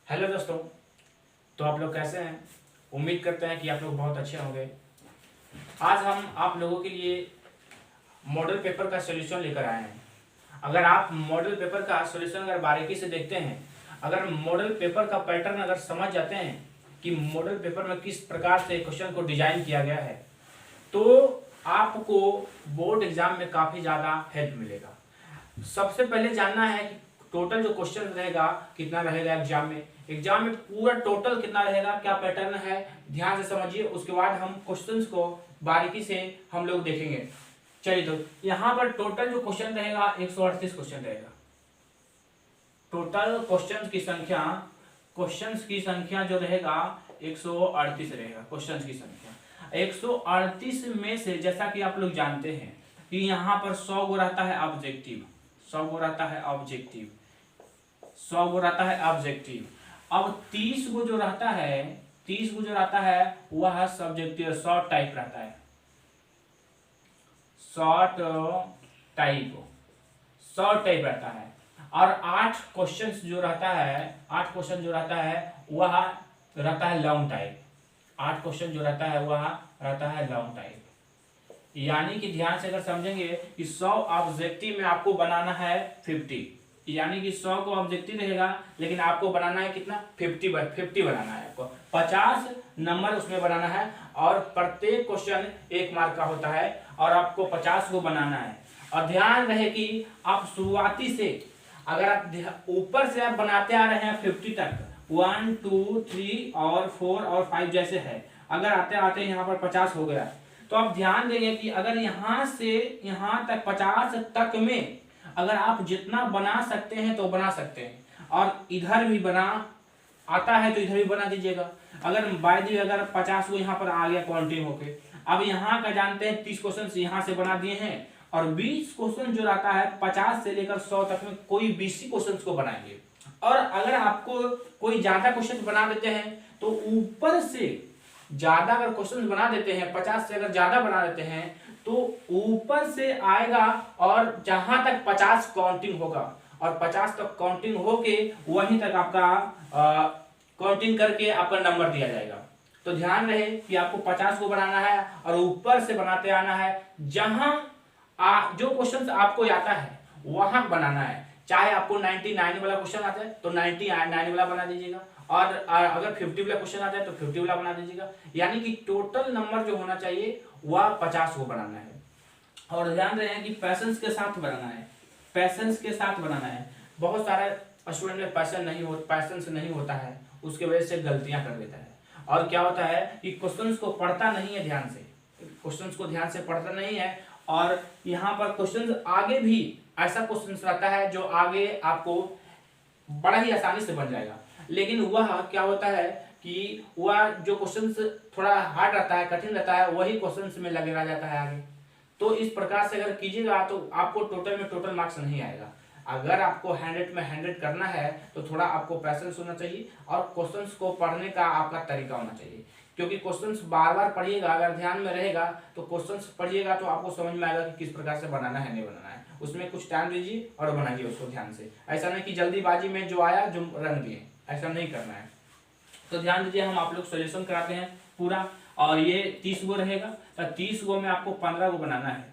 Hello दोस्तों। तो आप लोग कैसे हैं? उम्मीद करते हैं कि आप लोग बहुत अच्छे होंगे। आज हम आप लोगों के लिए मॉडल पेपर का सॉल्यूशन लेकर आए हैं। अगर आप मॉडल पेपर का सॉल्यूशन अगर बारीकी से देखते हैं, अगर मॉडल पेपर का पैटर्न अगर समझ जाते हैं कि मॉडल पेपर में किस प्रकार से क्वेश्चन को डिजाइन किया गया है, तो आपको बोर्ड एग्जाम में काफ़ी ज़्यादा हेल्प मिलेगा। सबसे पहले जानना है कि टोटल जो क्वेश्चन रहेगा कितना रहेगा एग्जाम में पूरा टोटल कितना रहेगा, क्या पैटर्न है, ध्यान से समझिए। उसके बाद हम क्वेश्चंस को बारीकी से हम लोग देखेंगे। चलिए, तो यहाँ पर टोटल जो क्वेश्चन रहेगा 138 क्वेश्चन रहेगा। टोटल क्वेश्चंस की संख्या जो रहेगा 138 रहेगा। क्वेश्चंस की संख्या 138 में से जैसा कि आप लोग जानते हैं कि यहाँ पर 100 गो रहता है ऑब्जेक्टिव, 100 गो रहता है ऑब्जेक्टिव, 100 गो रहता है ऑब्जेक्टिव। अब 30 गो जो रहता है, 30 गो जो रहता है वह सब्जेक्टिव शॉर्ट टाइप रहता है, शॉर्ट टाइप रहता है। और 8 क्वेश्चंस जो रहता है, 8 क्वेश्चन जो रहता है वह रहता है लॉन्ग टाइप। 8 क्वेश्चन जो रहता है वह रहता है लॉन्ग टाइप। यानी कि ध्यान से अगर समझेंगे कि 100 ऑब्जेक्टिव में आपको बनाना है 50, यानी कि 100 को ऑब्जेक्टिव रहेगा लेकिन आपको बनाना है कितना, 50 बनाना है। आपको 50 नंबर उसमें बनाना है और प्रत्येक क्वेश्चन 1 मार्क का होता है और आपको 50 को बनाना है। और ध्यान रहे कि आप शुरुआती से अगर आप ऊपर से आप बनाते आ रहे हैं 50 तक, 1 2 3 और 4 और 5 जैसे है, अगर आते आते यहाँ पर 50 हो गया, तो आप ध्यान देंगे कि अगर यहाँ से यहाँ तक 50 तक में अगर आप जितना बना सकते हैं तो बना सकते हैं, और इधर भी बना आता है तो इधर भी बना दीजिएगा। अगर बाय दी अगर 50 को यहाँ पर आ गया काउंटिंग होके, अब यहाँ का जानते हैं 30 क्वेश्चन यहाँ से बना दिए हैं और 20 क्वेश्चन जो रहता है 50 से लेकर 100 तक में कोई 20 क्वेश्चन को बनाएंगे। और अगर आपको कोई ज्यादा क्वेश्चन बना देते हैं तो ऊपर से ज्यादा अगर क्वेश्चन बना देते हैं, 50 से अगर ज्यादा बना देते हैं तो ऊपर से आएगा और जहां तक 50 काउंटिंग होगा और 50 तक काउंटिंग होके वहीं तक आपका काउंटिंग करके आपका नंबर दिया जाएगा। तो ध्यान रहे कि आपको 50 को बनाना है और ऊपर से बनाते आना है, जहां जो क्वेश्चन आपको आता है वहां बनाना है। चाहे आपको 99 वाला क्वेश्चन आता है तो 99 वाला बना दीजिएगा, और अगर 50 वाला क्वेश्चन आता है तो 50 वाला बना दीजिएगा। यानी कि टोटल नंबर जो होना चाहिए वह 50 को बनाना है। और ध्यान रहे कि पैसेंस के साथ बनाना है, पैसेंस के साथ बनाना है। बहुत सारे स्टूडेंट में पैसेंस नहीं होता है, उसके वजह से गलतियां कर देता है। और क्या होता है कि क्वेश्चंस को पढ़ता नहीं है ध्यान से, क्वेश्चंस को ध्यान से पढ़ता नहीं है, और यहाँ पर क्वेश्चंस आगे भी ऐसा क्वेश्चंस रहता है जो आगे आपको बड़ा ही आसानी से बन जाएगा, लेकिन वह क्या होता है कि वह जो क्वेश्चंस थोड़ा हार्ड रहता है, कठिन रहता है, वही क्वेश्चंस में लगे रह जाता है आगे। तो इस प्रकार से अगर कीजिएगा तो आपको टोटल मार्क्स नहीं आएगा। अगर आपको 100 में 100 करना है तो थोड़ा आपको पैसेंस होना चाहिए और क्वेश्चंस को पढ़ने का आपका तरीका होना चाहिए, क्योंकि क्वेश्चंस बार बार पढ़िएगा, अगर ध्यान में रहेगा तो क्वेश्चंस पढ़िएगा तो आपको समझ में आएगा कि किस प्रकार से बनाना है, नहीं बनाना है। उसमें कुछ टाइम दीजिए और बनाइए उसको ध्यान से। ऐसा नहीं कि जल्दीबाजी में जो आया जो रंग दिए, ऐसा नहीं करना है। तो ध्यान दीजिए, हम आप लोग सोल्यूशन कराते हैं पूरा, और ये 30 गो रहेगा तो 30 गो में आपको 15 गो बनाना है।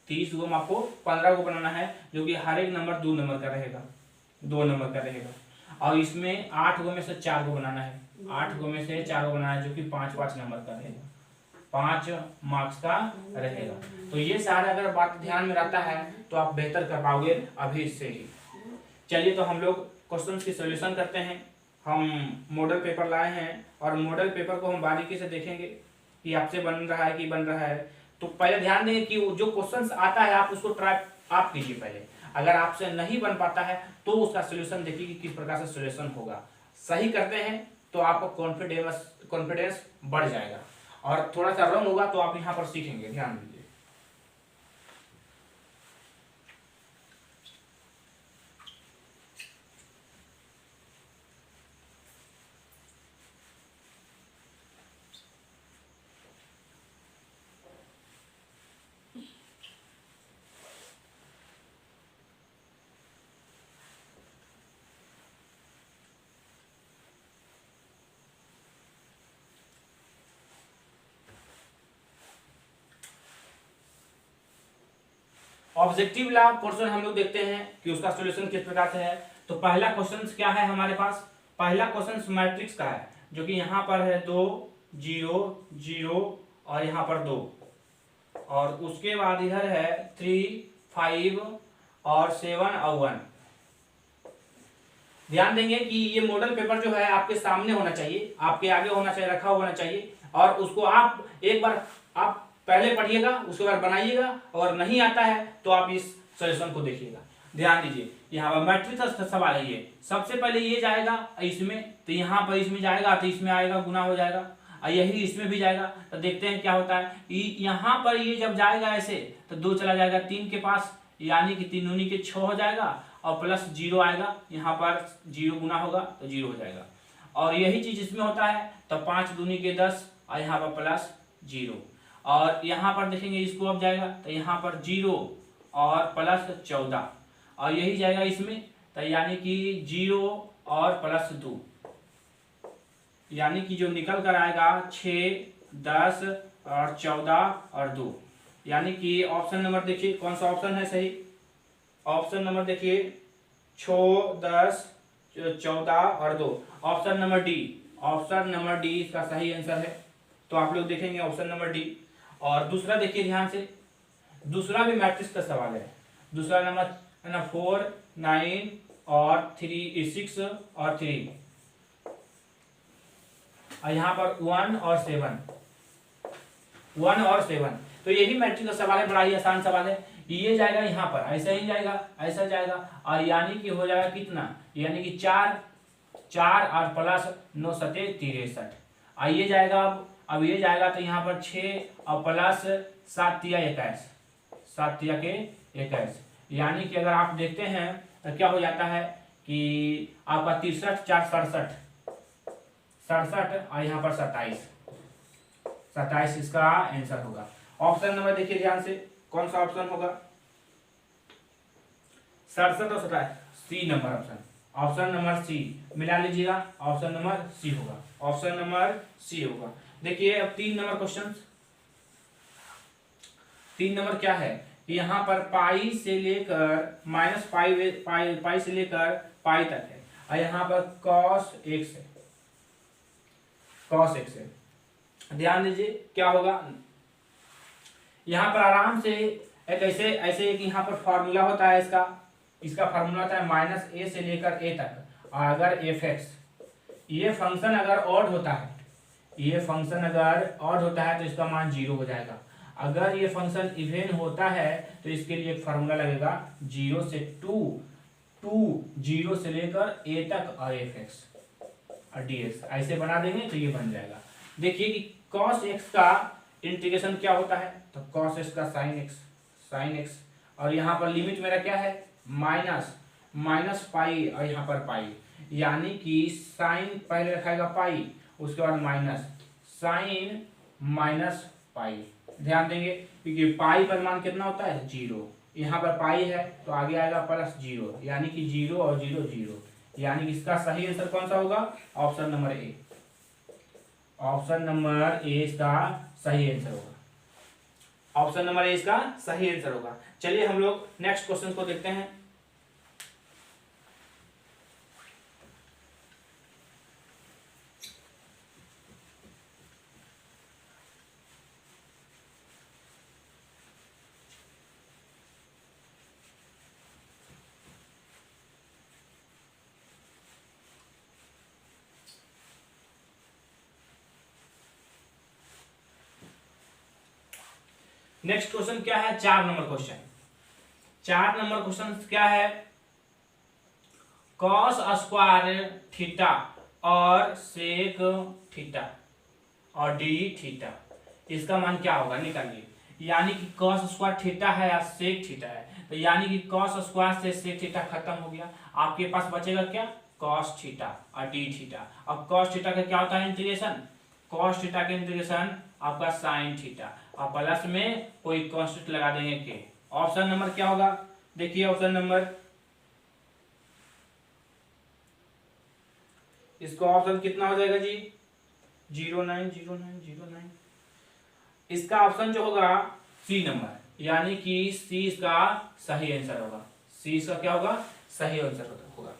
30 गो में आपको 15 गो बनाना है, जो कि हर एक नंबर 2 नंबर का रहेगा, 2 नंबर का रहेगा। और इसमें 8 गो में से 4 गो बनाना है, 8 गो में से 4 गो बनाना है, जो कि 5-5 नंबर का रहेगा, 5 मार्क्स का रहेगा। तो ये सारा अगर बात ध्यान में रहता है तो आप बेहतर कर पाओगे अभी से ही। चलिए, तो हम लोग क्वेश्चंस की सॉल्यूशन करते हैं। हम मॉडल पेपर लाए हैं और मॉडल पेपर को हम बारीकी से देखेंगे कि आपसे बन रहा है कि बन रहा है। तो पहले ध्यान दें कि जो क्वेश्चंस आता है आप उसको ट्राई आप कीजिए पहले। अगर आपसे नहीं बन पाता है तो उसका सॉल्यूशन देखिए कि किस प्रकार से सॉल्यूशन होगा। सही करते हैं तो आपको कॉन्फिडेंस बढ़ जाएगा, और थोड़ा सा रंग होगा तो आप यहाँ पर सीखेंगे। ध्यान दीजिए। ऑब्जेक्टिव ला पोर्शन हम लोग देखते हैं कि उसका सॉल्यूशन किस प्रकार से है। तो पहला क्वेश्चन क्या है हमारे पास, पहला क्वेश्चन मैट्रिक्स का है, जो कि यहाँ पर है 2 0 0 और यहाँ पर 2, और उसके बाद इधर है 3 5 और 7 और 1। ध्यान देंगे कि ये मॉडल पेपर जो है आपके सामने होना चाहिए, आपके आगे होना चाहिए, रखा होना चाहिए, और उसको आप एक बार आप पहले पढ़िएगा, उसके बाद बनाइएगा, और नहीं आता है तो आप इस सॉल्यूशन को देखिएगा। ध्यान दीजिए, यहाँ पर मैट्रिक्स का सवाल है। ये सबसे पहले ये जाएगा इसमें, तो यहाँ पर इसमें जाएगा, तो इसमें आएगा, गुना हो जाएगा, और यही इसमें भी जाएगा। तो देखते हैं क्या होता है। यहाँ पर ये जब जाएगा ऐसे, तो 2 चला जाएगा 3 के पास, यानी कि 3 दूनी के 6 हो जाएगा, और प्लस 0 आएगा, यहाँ पर 0 गुना होगा तो 0 हो जाएगा। और यही चीज इसमें होता है, तो 5 दूनी के 10 और यहाँ पर प्लस 0, और यहाँ पर देखेंगे इसको अब जाएगा, तो यहाँ पर 0 और प्लस 14, और यही जाएगा इसमें, तो यानी कि 0 और प्लस 2, यानी कि जो निकल कर आएगा 6 10 और 14 और 2, यानी कि ऑप्शन नंबर देखिए कौन सा ऑप्शन है सही। ऑप्शन नंबर देखिए 6 10 14 और 2, option number D. Option number D इसका सही आंसर है। तो आप लोग देखेंगे ऑप्शन नंबर डी। और दूसरा देखिए ध्यान से, दूसरा भी मैट्रिक्स का सवाल है। दूसरा नंबर है ना 4 9 और 3 6 और 3, और यहाँ पर 1 और 7, 1 और 7। तो ये भी मैट्रिक्स का सवाल है, बड़ा ही आसान सवाल है। ये जाएगा यहाँ पर, ऐसा ही जाएगा, ऐसा जाएगा, और यानी कि हो जाएगा कितना, यानी कि 4 और प्लस 9 सते 63। आइए जाएगा अब ये जाएगा, तो यहाँ पर 6 और प्लस 7 तिया 21, 7 तिया के 21, यानी कि अगर आप देखते हैं तो क्या हो जाता है कि आपका 63 4 67 और यहाँ पर 27 इसका आंसर होगा। ऑप्शन नंबर देखिए ध्यान से, कौन सा ऑप्शन होगा, 67 और 27, C number option, option number C मिला लीजिएगा, ऑप्शन नंबर सी होगा, ऑप्शन नंबर सी होगा। देखिए अब 3 नंबर क्वेश्चन, 3 नंबर क्या है, यहाँ पर पाई से लेकर माइनस पाई से लेकर पाई तक है, और यहाँ पर cos x है, cos x है। ध्यान दीजिए क्या होगा, यहाँ पर आराम से एक ऐसे एक यहाँ पर फॉर्मूला होता है, इसका फार्मूला होता है माइनस ए से लेकर ए तक। और अगर एफ ये फंक्शन अगर ऑड होता है, ये फंक्शन अगर ऑड होता है तो इसका मान 0 हो जाएगा। अगर ये फंक्शन इवन होता है तो इसके लिए एक फार्मूला लगेगा 0 से 2 0 से लेकर ए तक और एफ एक्स और डी एक्स, ऐसे बना देंगे तो ये बन जाएगा। देखिए कि cos x का इंटीग्रेशन क्या होता है, तो cos x का sin x, और यहाँ पर लिमिट मेरा क्या है माइनस पाई और यहाँ पर पाई, यानी कि साइन पहले रखाएगा पाई, उसके बाद माइनस साइन माइनस पाई। ध्यान देंगे क्योंकि पाई पर मान कितना होता है 0, यहाँ पर पाई है तो आगे आएगा प्लस 0, यानी कि 0 और 0 0, यानी कि इसका सही आंसर कौन सा होगा, option number A. Option number A इसका सही आंसर होगा, ऑप्शन नंबर ए इसका सही आंसर होगा। चलिए हम लोग नेक्स्ट क्वेश्चन को देखते हैं। नेक्स्ट क्वेश्चन क्या है, 4 नंबर क्वेश्चन। 4 नंबर क्वेश्चन क्या है, कॉस स्क्वायर थीटा और सेक थीटा और डी थीटा, इसका मान क्या होगा निकालिए। यानी कि कॉस स्क्वायर थीटा है या सेक थीटा है, तो यानी कि कॉस स्क्वायर से सेक थीटा खत्म हो गया, आपके पास बचेगा क्या कॉस थीटा और डी थीटा। अब कॉस थीटा का क्या होता है इंटीग्रेशन, कॉस थीटा के इंटीग्रेशन आपका साइन थीटा, और प्लस में कोई कांस्टेंट लगा देंगे के। ऑप्शन नंबर क्या होगा, देखिए ऑप्शन नंबर, इसका ऑप्शन कितना हो जाएगा जी 09 09 09, इसका ऑप्शन जो होगा सी नंबर, यानी कि सी इसका सही आंसर होगा। सी इसका क्या होगा? सही आंसर होगा।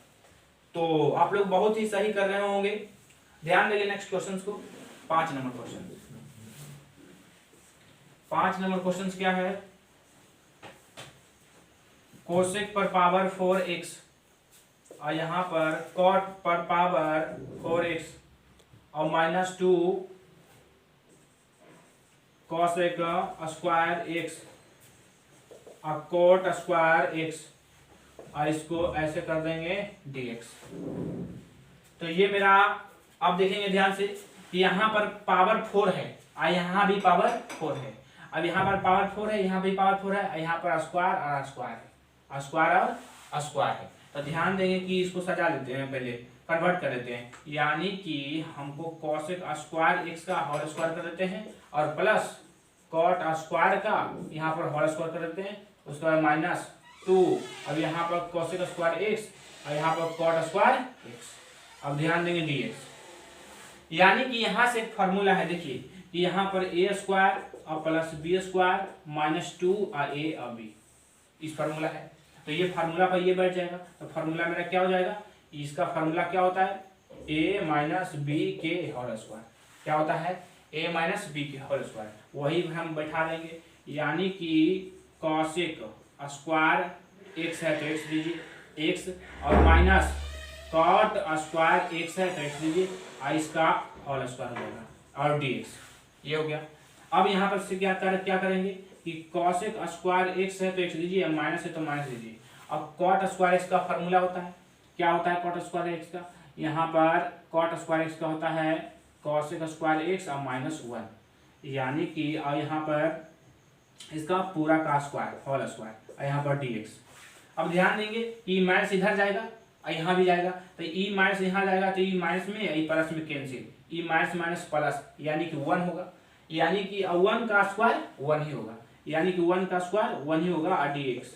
तो आप लोग बहुत ही सही कर रहे होंगे। ध्यान देंगे नेक्स्ट क्वेश्चन को। 5 नंबर क्वेश्चन। 5 नंबर क्वेश्चन क्या है? कोसेक पर पावर 4x और यहाँ पर कॉट पर पावर 4x और -2 कोसेक स्क्वायर x और कोट स्क्वायर x और इसको ऐसे कर देंगे dx। तो ये मेरा, अब देखेंगे ध्यान से कि यहाँ पर पावर 4 है और यहाँ भी पावर 4 है। अब यहाँ पर पावर 4 है, यहाँ भी पावर 4 है, यहाँ पर स्क्वायर और स्क्वायर है, स्क्वायर और स्क्वायर है। तो ध्यान देंगे कि इसको सजा लेते हैं, पहले कन्वर्ट कर देते हैं। यानी कि हमको कोसेक स्क्वायर x का होल स्क्वायर कर देते हैं और प्लस कॉट स्क्वायर का यहाँ पर होल स्क्वायर कर देते हैं, उसके बाद -2। अब यहाँ पर कोसेक स्क्वायर x और यहाँ पर कॉट स्क्वायर x। अब ध्यान देंगे dx। यानी कि यहाँ से एक फॉर्मूला है, देखिए कि यहाँ पर a स्क्वायर और प्लस b स्क्वायर -2 और a और b, इस फार्मूला है। तो ये फार्मूला पर ये बैठ जाएगा। तो फार्मूला मेरा क्या हो जाएगा? इसका फार्मूला क्या होता है? a माइनस बी के होल स्क्वायर। क्या होता है? a माइनस बी के होल स्क्वायर। वही हम बैठा देंगे। यानी कि कॉसेक स्क्वायर x है तो x दीजिए x और माइनस कॉट स्क्वायर x है तो x दीजिए और इसका होल स्क्वायर हो जाएगा और dx। ये हो गया। अब यहाँ पर से क्या करेंगे कि कॉसेक स्क्वायर x है तो x दीजिए, माइनस है तो माइनस दीजिए। अब कॉट स्क्वायर x का फॉर्मूला होता है, क्या होता है कॉट स्क्वायर x का? यहाँ पर कॉट स्क्वायर x का होता है कॉसेक स्क्वायर x और -1, यानी कि और यहाँ पर इसका पूरा का स्क्वायर होल स्क्वायर और यहाँ पर dx। अब ध्यान देंगे कि माइनस इधर जाएगा और यहाँ भी जाएगा, तो ई माइनस यहाँ जाएगा तो ई माइनस में ई प्लस में cancel, E minus minus plus यानी कि 1 होगा। यानी कि 1 का स्क्वायर 1 ही होगा, यानी कि 1 का स्क्वायर 1 ही होगा और dx।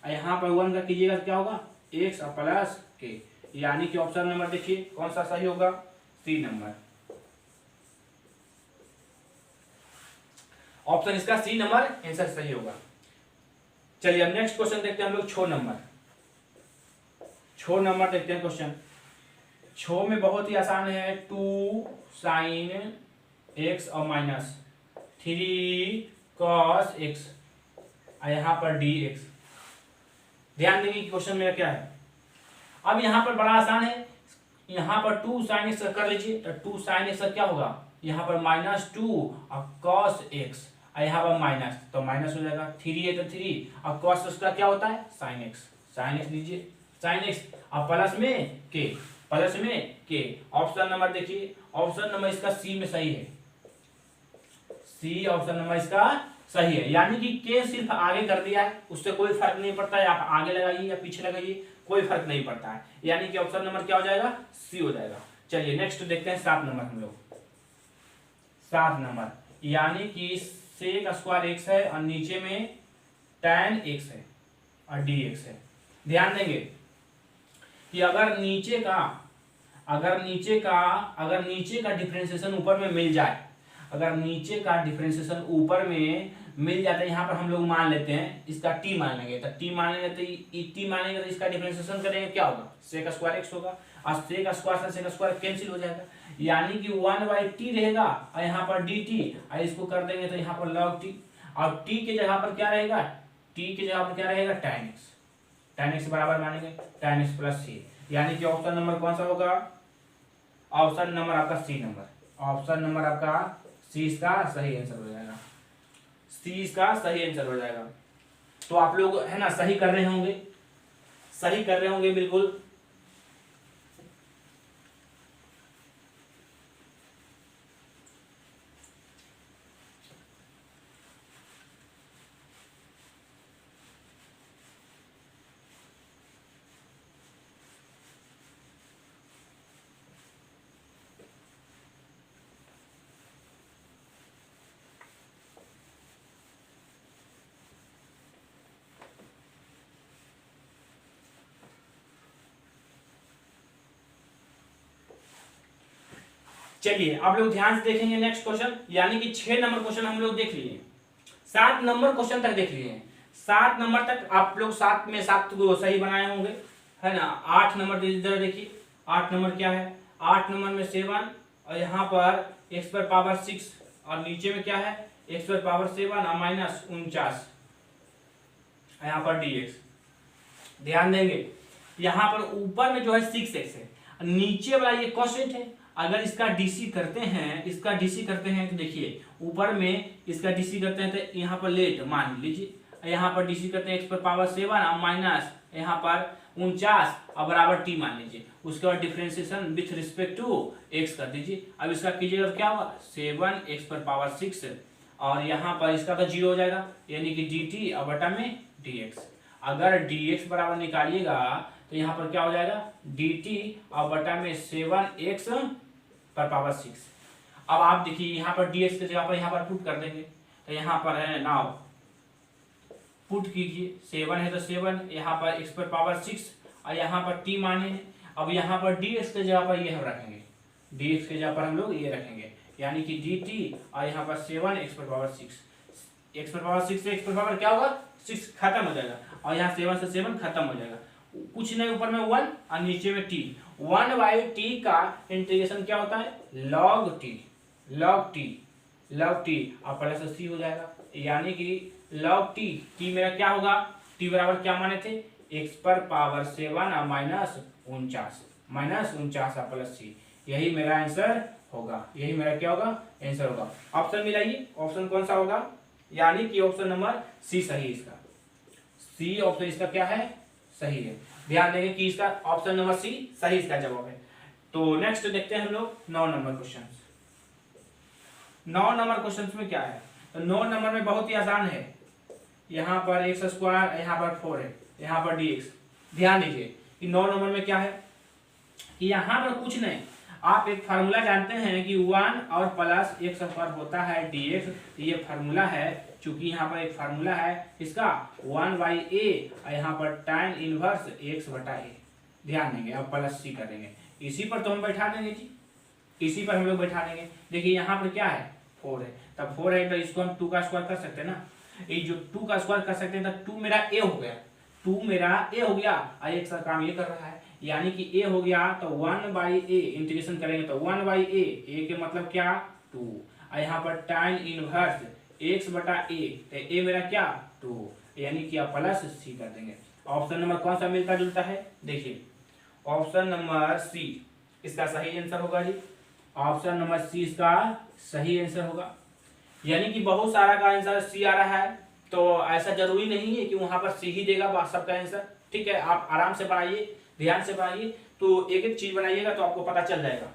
यहाँ पर 1 का कीजिएगा क्या होगा? x और प्लस के। यानी कि ऑप्शन नंबर देखिए कौन सा सही होगा? सी नंबर। ऑप्शन इसका सी नंबर आंसर सही होगा। चलिए अब नेक्स्ट क्वेश्चन देखते हैं हम लोग। 6 नंबर। 6 नंबर देखते हैं क्वेश्चन। 6 में बहुत ही आसान है। 2 साइन x और -3 cos x और यहाँ पर dx। ध्यान देंगे कि क्वेश्चन मेरा क्या है। अब यहाँ पर बड़ा आसान है। यहाँ पर 2 साइन x कर लीजिए तो 2 साइन x क्या होगा? यहाँ पर -2 और cos x और यहाँ पर माइनस तो माइनस हो जाएगा। 3 है तो 3 और cos उसका क्या होता है? sin x। sin x दीजिए, sin x और प्लस में के, प्लस में के। ऑप्शन नंबर देखिए, ऑप्शन नंबर इसका सी में सही है। सी ऑप्शन नंबर इसका सही है। यानी कि के सिर्फ आगे कर दिया है, उससे कोई फर्क नहीं पड़ता है आप आगे लगाइए या पीछे लगाइए, कोई फर्क नहीं पड़ता है। यानी कि ऑप्शन नंबर क्या हो जाएगा? सी हो जाएगा। चलिए नेक्स्ट देखते हैं 7 नंबर हम लोग। 7 नंबर यानी कि सेक स्क्वायर x है और नीचे में tan x है और dx है। ध्यान देंगे कि अगर नीचे का डिफरेंशिएशन ऊपर में मिल जाए, अगर नीचे का डिफरेंशिएशन ऊपर में मिल जाता है, यहाँ पर हम लोग मान लेते हैं इसका t मान लेंगे, तो t मान लेंगे तो t मानेंगे तो इसका डिफरेंशिएशन करेंगे क्या होगा? सेक स्क्वायर x होगा और सेक स्क्वायर से सेक स्क्वायर कैंसिल हो जाएगा। यानी कि 1/t रहेगा और यहाँ पर dt और इसको कर देंगे तो यहाँ पर log t और t के जगह पर क्या रहेगा? t के जगह पर क्या रहेगा? tan x। tan x बराबर मानेंगे tan x प्लस c। यानी कि ऑप्शन नंबर कौन सा होगा? ऑप्शन नंबर आपका सी नंबर। ऑप्शन नंबर आपका सी इसका सही आंसर हो जाएगा। सी इसका सही आंसर हो जाएगा। तो आप लोग है ना सही कर रहे होंगे, सही कर रहे होंगे बिल्कुल। चलिए आप लोग ध्यान से देखेंगे नेक्स्ट क्वेश्चन। यानी कि 6 नंबर क्वेश्चन हम लोग देख लिए। 7 नंबर क्वेश्चन तक देख लिए हैं। 7 नंबर तक आप लोग 7 में 7 को सही बनाए होंगे, है ना। 8 नंबर इधर देखिए, 8 नंबर क्या है, 8 नंबर में 7 और यहाँ पर x पर पावर 6 और नीचे में क्या है x पर पावर 7 और माइनस 49 यहाँ पर dx। ध्यान देंगे यहाँ पर ऊपर में जो है 6x है, नीचे वाला ये कॉसेट है। अगर इसका डीसी करते हैं, इसका डीसी करते हैं तो देखिए ऊपर में इसका डीसी करते हैं तो यहाँ पर लेट मान लीजिए, यहाँ पर डीसी करते हैं x पर पावर 7 और माइनस यहाँ पर 49 और बराबर t मान लीजिए। उसके बाद differentiation with respect to x कर दीजिए। अब इसका कीजिएगा क्या होगा 7x पर पावर 6 और यहाँ पर इसका तो 0 हो जाएगा, यानी कि dt और बटा में dx। अगर dx बराबर निकालिएगा तो यहाँ पर क्या हो जाएगा dt और बटा में 7x पर पावर 6। अब आप देखिए यहाँ पर dx की जगह पर यहाँ पर पुट कर देंगे तो यहाँ पर है नाउ पुट कीजिए, 7 है तो 7, यहाँ पर x पर पावर 6 और यहाँ पर t माने हैं। अब यहाँ पर dx की जगह पर ये हम रखेंगे, dx की जगह पर हम लोग ये रखेंगे, यानी कि dt और यहाँ पर 7 x पर पावर 6, x पर पावर 6 से x पर पावर क्या होगा 6 खत्म हो जाएगा और यहाँ 7 से 7 खत्म हो जाएगा, कुछ नहीं ऊपर में 1 और नीचे में t। 1/t का इंटीग्रेशन क्या होता है log t, log t और प्लस c हो जाएगा, यानी कि log t मेरा क्या होगा t बराबर क्या माने थे x पर पावर 7 और माइनस 49 और प्लस c। यही मेरा आंसर होगा, यही मेरा क्या होगा आंसर होगा। ऑप्शन मिलाइए, ऑप्शन कौन सा होगा, यानी कि ऑप्शन नंबर सी सही, इसका सी ऑप्शन इसका क्या है सही है। ध्यान देंगे कि इसका ऑप्शन नंबर सी सही इसका जवाब है। तो नेक्स्ट देखते हैं हम लोग 9 नंबर क्वेश्चन। 9 नंबर क्वेश्चन में क्या है, तो 9 नंबर में बहुत ही आसान है। यहाँ पर x स्क्वायर, यहाँ पर 4 है, यहाँ पर dx। ध्यान दीजिए कि 9 नंबर में क्या है कि यहाँ पर कुछ नहीं, आप एक फार्मूला जानते हैं कि 1 और प्लस x पर होता है dx, ये फार्मूला है। चूंकि यहाँ पर एक फार्मूला है इसका 1/a और यहाँ पर tan इनवर्स x बटा a। ध्यान देंगे, अब प्लस c करेंगे, इसी पर तो हम बैठा देंगे जी, इसी पर हम लोग बैठा देंगे। देखिए यहाँ पर क्या है 4 है, तब 4 है तो इसको हम 2 का स्क्वायर कर सकते हैं ना, ये जो 2 का स्क्वायर कर सकते हैं तो 2 मेरा a हो गया, 2 मेरा a हो गया और एक सा काम ये कर रहा है, यानी कि a हो गया तो 1/a इंटीग्रेशन करेंगे तो 1/a, a के मतलब क्या 2 और यहाँ पर tan इनवर्स x बटा a, तो a मेरा क्या 2, यानी कि आप प्लस c कर देंगे। ऑप्शन नंबर कौन सा मिलता जुलता है, देखिए ऑप्शन नंबर सी इसका सही आंसर होगा जी, ऑप्शन नंबर सी इसका सही आंसर होगा। यानी कि बहुत सारा का आंसर सी आ रहा है, तो ऐसा जरूरी नहीं है कि वहां पर सी ही देगा सबका आंसर। ठीक है, आप आराम से बनाइए, ध्यान से बनाइए, तो एक एक चीज बनाइएगा तो आपको पता चल जाएगा।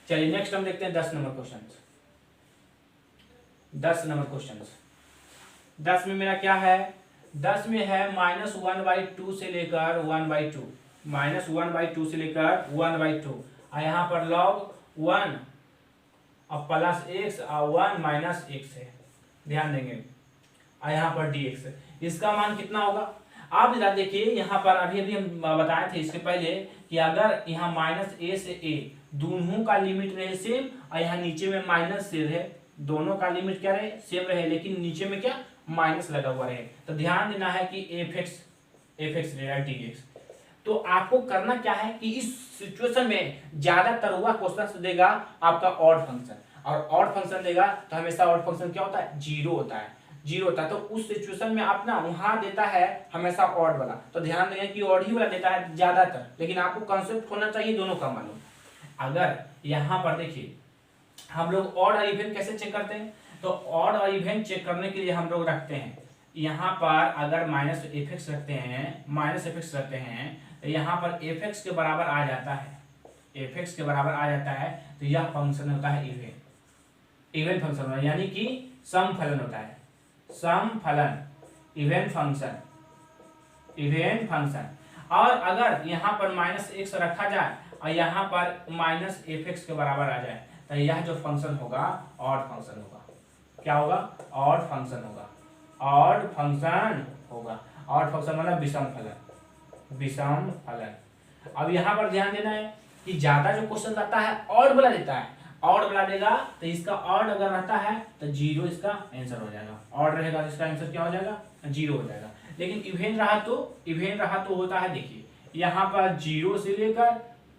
चलिए नेक्स्ट हम देखते हैं 10 नंबर क्वेश्चन। 10 नंबर क्वेश्चन, 10 में मेरा क्या है, 10 में है -1/2 से लेकर 1/2, -1/2 से लेकर 1/2 और यहाँ पर log 1 और प्लस x और 1 माइनस x है। ध्यान देंगे और यहाँ पर dx, इसका मान कितना होगा। आप जरा देखिए यहाँ पर अभी हम बताए थे इसके पहले कि अगर यहाँ -a से a दोनों का लिमिट रहे सेम और यहाँ नीचे में माइनस से रहे, दोनों का लिमिट क्या रहे सेम रहे, लेकिन नीचे में क्या माइनस लगा हुआ रहे, तो ध्यान देना है कि fx रहेगा dx। तो आपको करना क्या है कि इस सिचुएशन में ज्यादातर हुआ क्वेश्चन देगा आपका ऑड फंक्शन, और ऑड फंक्शन देगा तो हमेशा ऑड फंक्शन क्या होता है जीरो होता है, जीरो होता है। तो उस सिचुएशन में आप ना वहां देता है हमेशा ऑड वाला, तो ध्यान देंगे कि ऑड ही वाला देता है ज्यादातर, लेकिन आपको कॉन्सेप्ट होना चाहिए दोनों का मालूम। अगर यहाँ पर देखिए हम लोग ऑड और इवन कैसे चेक करते हैं, तो ऑड और इवन चेक करने के लिए हम लोग रखते हैं यहाँ पर अगर -fx रखते हैं तो यहाँ पर fx के बराबर आ जाता है, fx के बराबर आ जाता है, तो यह फंक्शन होता है इवन फंक्शन होता है, यानी कि सम फलन होता है, सम फलन इवन फंक्शन। और अगर यहाँ पर -x रखा जाए और यहाँ पर -fx के बराबर आ जाए तो यह जो फंक्शन होगा ऑड फंक्शन होगा। क्या होगा, ऑड फंक्शन होगा, ऑड फंक्शन होगा। ऑड फंक्शन मतलब विषम फलन। अब यहाँ पर ध्यान देना है कि ज्यादा जो क्वेश्चन आता है ऑड वाला देता है, ऑड बना देगा तो इसका ऑड अगर रहता है तो 0 इसका आंसर हो जाएगा, ऑड रहेगा तो इसका आंसर क्या हो जाएगा 0 हो जाएगा। लेकिन इवेन रहा तो होता है, देखिए यहाँ पर 0 से लेकर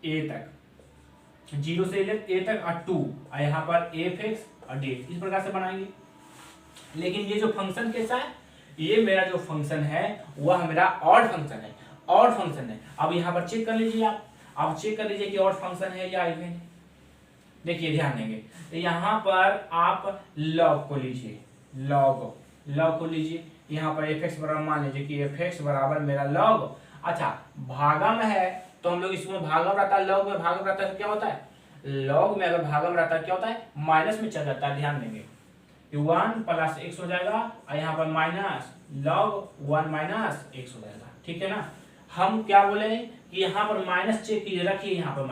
a तक, 0 से लेकर a तक और 2 और यहाँ पर f(x) और dx इस प्रकार से बनाएंगे। लेकिन ये जो फंक्शन कैसा है, ये मेरा जो फंक्शन है वह मेरा ऑड फंक्शन है, ऑड फंक्शन है। अब यहाँ पर चेक कर लीजिए आप, अब चेक कर लीजिए कि ऑड फंक्शन है या इवन है। देखिए ध्यान देंगे तो यहाँ पर आप लॉग को लीजिए, लॉग को लीजिए, यहाँ पर fx बराबर मान लीजिए कि fx बराबर मेरा लॉग, अच्छा भागम है तो हम लोग इसमें भागम रहता है, लॉग में भागम रहता है तो क्या होता है, लॉग में अगर भागम रहता है क्या होता है, माइनस में चल जाता है। ध्यान देंगे 1 प्लस x हो जाएगा और यहाँ पर माइनस लॉग 1 माइनस x हो जाएगा, ठीक है ना। हम क्या बोले कि यहाँ पर माइनस चेक कीजिए, रखिए यहाँ पर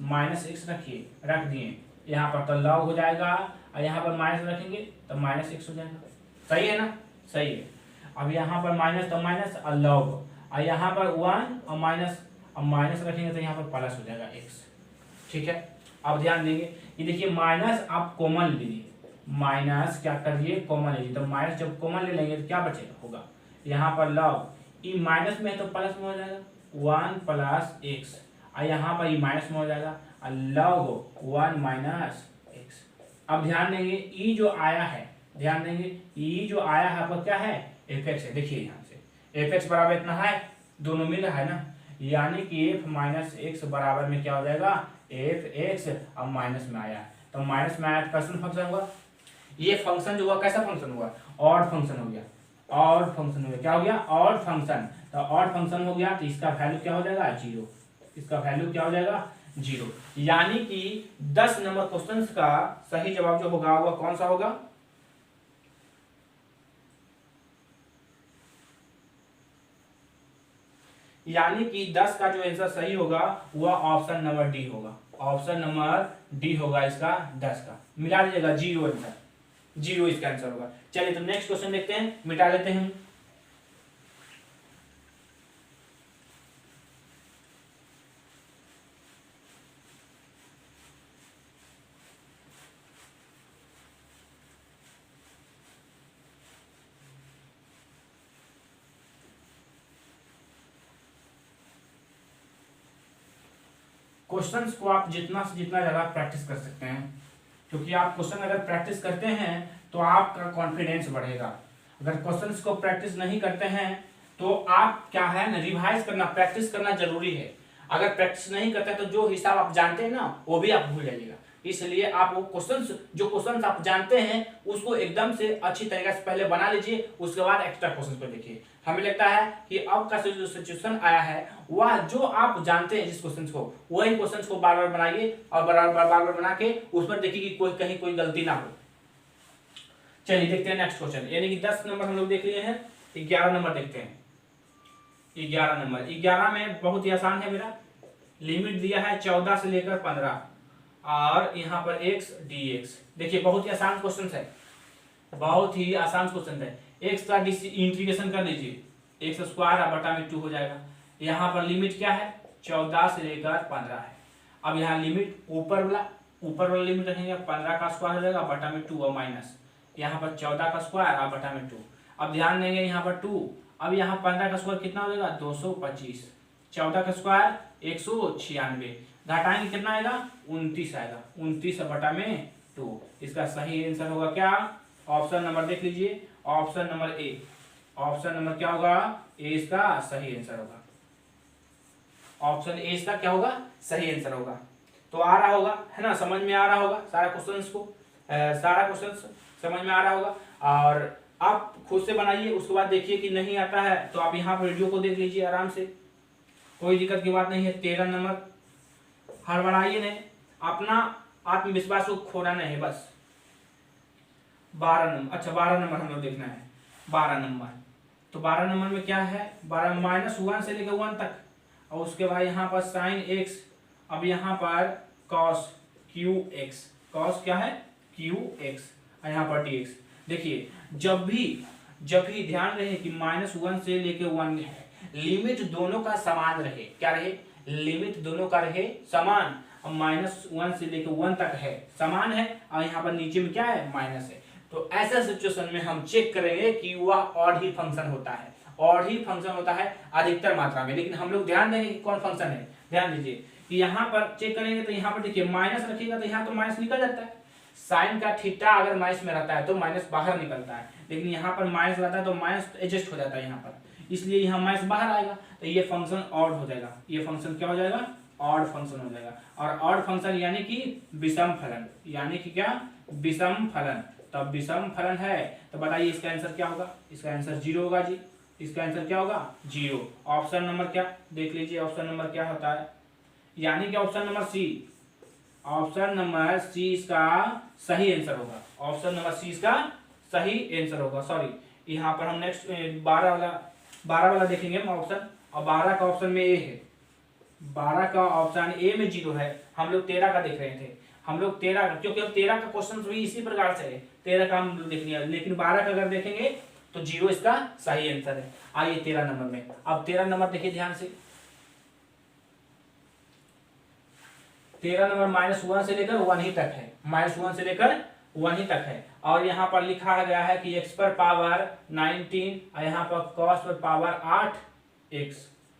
माइनस x रखिए, रख दिए यहाँ पर तो लॉग हो जाएगा और यहाँ पर माइनस रखेंगे तो माइनस x हो जाएगा, सही है ना, सही है। अब यहाँ पर माइनस तो माइनस और लॉग और यहाँ पर 1 और माइनस रखेंगे तो यहाँ पर प्लस हो जाएगा x, ठीक है। अब ध्यान देंगे कि देखिए माइनस आप कॉमन लीजिए, माइनस क्या करिए कॉमन लीजिए, तो माइनस जब कॉमन ले लेंगे तो क्या बचेगा होगा यहाँ पर लॉग, ई माइनस में है तो प्लस में हो जाएगा 1 प्लस x और यहाँ पर ई माइनस में हो जाएगा और लॉग 1 माइनस x। अब ध्यान देंगे ई जो आया है, ध्यान देंगे ई जो आया है आपका क्या है fx है, देखिए यहाँ से fx बराबर इतना है, दोनों मिल रहा है ना, यानी कि f माइनस x बराबर में क्या हो जाएगा fx, अब माइनस में आया तो माइनस में आया तो कैसा फंक्शन हुआ, ये फंक्शन जो हुआ कैसा फंक्शन हुआ, ऑड फंक्शन हो गया, ऑड फंक्शन हो गया, क्या हो गया ऑड फंक्शन। तो ऑड फंक्शन हो गया तो इसका वैल्यू क्या हो जाएगा 0, इसका वैल्यू क्या हो जाएगा 0, यानी कि 10 नंबर क्वेश्चंस का सही जवाब जो होगा वह कौन सा होगा, यानी कि 10 का जो आंसर सही होगा वह ऑप्शन नंबर डी होगा, ऑप्शन नंबर डी होगा इसका 10 का, मिला लीजिएगा 0 आंसर, 0 इसका आंसर होगा। चलिए तो नेक्स्ट क्वेश्चन देखते हैं, मिटा लेते हैं। क्वेश्चंस को आप जितना से जितना ज्यादा प्रैक्टिस कर सकते हैं, क्योंकि आप क्वेश्चन अगर प्रैक्टिस करते हैं तो आपका कॉन्फिडेंस बढ़ेगा। अगर क्वेश्चंस को प्रैक्टिस नहीं करते हैं तो आप क्या है ना, रिवाइज करना, प्रैक्टिस करना जरूरी है। अगर प्रैक्टिस नहीं करते तो जो हिसाब आप जानते हैं ना वो भी आप भूल जाइएगा। इसलिए आप वो जो क्वेश्चंस आप जानते हैं उसको एकदम से अच्छी तरीके से पहले बना लीजिए, उसके बाद एक्स्ट्रा क्वेश्चन पे देखिए। हमें लगता है कि अब का जो सिचुएशन आया है वह जो आप जानते हैं जिस क्वेश्चन को, वही क्वेश्चन को बार बार बनाइए और बार बार बना के उस पर देखिए कि कहीं कोई गलती ना हो। चलिए देखते हैं नेक्स्ट क्वेश्चन, यानी कि 10 नंबर हम लोग देख लिए हैं, 11 नंबर देखते हैं। 11 नंबर, 11 में बहुत ही आसान है, मेरा लिमिट दिया है 14 से लेकर 15 और यहाँ पर x dx। देखिए बहुत ही आसान क्वेश्चन है, बहुत ही आसान क्वेश्चन है। x का इंटीग्रेशन कर दीजिए, x स्क्वायर बटा में 2 हो जाएगा। यहाँ पर लिमिट क्या है 14 से लेकर 15 है। अब यहाँ लिमिट ऊपर वाला लिमिट रखेंगे, 15 का स्क्वायर हो जाएगा बटा में 2 और माइनस यहाँ पर 14 का स्क्वायर और बटा में 2। अब ध्यान देंगे यहाँ पर 2, अब यहाँ 15 का स्क्वायर कितना हो जाएगा 225, 14 का स्क्वायर 196, घटाएंगे कितना आएगा 29 आएगा, 29 बटा में 2। इसका सही आंसर होगा क्या, ऑप्शन नंबर देख लीजिए, option number A. Option number क्या होगा ए, इसका सही आंसर होगा। ऑप्शन ए इसका क्या होगा सही आंसर होगा। तो आ रहा होगा है ना, समझ में आ रहा होगा सारा क्वेश्चंस को, सारा क्वेश्चंस समझ में आ रहा होगा। और आप खुद से बनाइए, उसके बाद देखिए कि नहीं आता है तो आप यहाँ पर वीडियो को देख लीजिए आराम से, कोई दिक्कत की बात नहीं है। 13 नंबर हड़बड़ाइए नहीं, अपना आत्मविश्वास को खोना नहीं बस। 12 नंबर, अच्छा 12 नंबर हम लोग देखना है। 12 नंबर, तो 12 नंबर में क्या है, 12 -1 से लेकर 1 तक, और उसके बाद यहाँ पर साइन x, अब यहाँ पर cos qx, cos क्या है qx, और यहाँ पर dx। देखिए जब भी ध्यान रहे कि -1 से लेके 1 है, लिमिट दोनों का समान रहे, क्या रहे लिमिट दोनों का रहे समान। और -1 से लेकर 1 तक है, समान है, और यहाँ पर नीचे में क्या है, माइनस है। तो ऐसा सिचुएशन में हम चेक करेंगे कि वह ऑड ही फंक्शन होता है, ऑड ही फंक्शन होता है अधिकतर मात्रा में। लेकिन हम लोग ध्यान देंगे कि कौन फंक्शन है। ध्यान दीजिए कि यहाँ पर चेक करेंगे तो यहाँ पर देखिए माइनस रखिएगा तो यहाँ तो माइनस निकल जाता है। साइन का थीटा अगर माइनस में रहता है तो माइनस बाहर निकलता है, लेकिन यहाँ पर माइनस रहता है तो माइनस एडजस्ट हो जाता है यहाँ पर, इसलिए यहाँ माइनस बाहर आएगा, तो ये फंक्शन ऑड हो जाएगा। ये फंक्शन क्या हो जाएगा, ऑड फंक्शन हो जाएगा। और ऑड फंक्शन यानी कि विषम फलन, यानी कि क्या, विषम फलन। तब विषम फलन है तो बताइए इसका आंसर क्या होगा, इसका आंसर 0 होगा जी। इसका आंसर क्या होगा, 0। ऑप्शन नंबर क्या, देख लीजिए ऑप्शन नंबर क्या होता है, यानी कि option number C, option number C इसका सही आंसर होगा। ऑप्शन नंबर सी इसका सही आंसर होगा। सॉरी, यहाँ पर हम नेक्स्ट 12 वाला देखेंगे हम ऑप्शन, और 12 का ऑप्शन में ए है, 12 का ऑप्शन ए में 0 है। हम लोग 13 का देख रहे थे, हम लोग 13 का, क्योंकि अब 13 का क्वेश्चन भी इसी प्रकार से है, 13 का हम देख लिया, लेकिन 12 का अगर देखेंगे तो 0 इसका सही आंसर है। आइए 13 नंबर में, अब 13 नंबर देखिए ध्यान से। 13 नंबर -1 से लेकर 1 ही तक है, -1 से लेकर 1 ही तक है। और यहाँ पर लिखा गया है कि x पर पावर 19 और यहाँ पर cos पर पावर 8x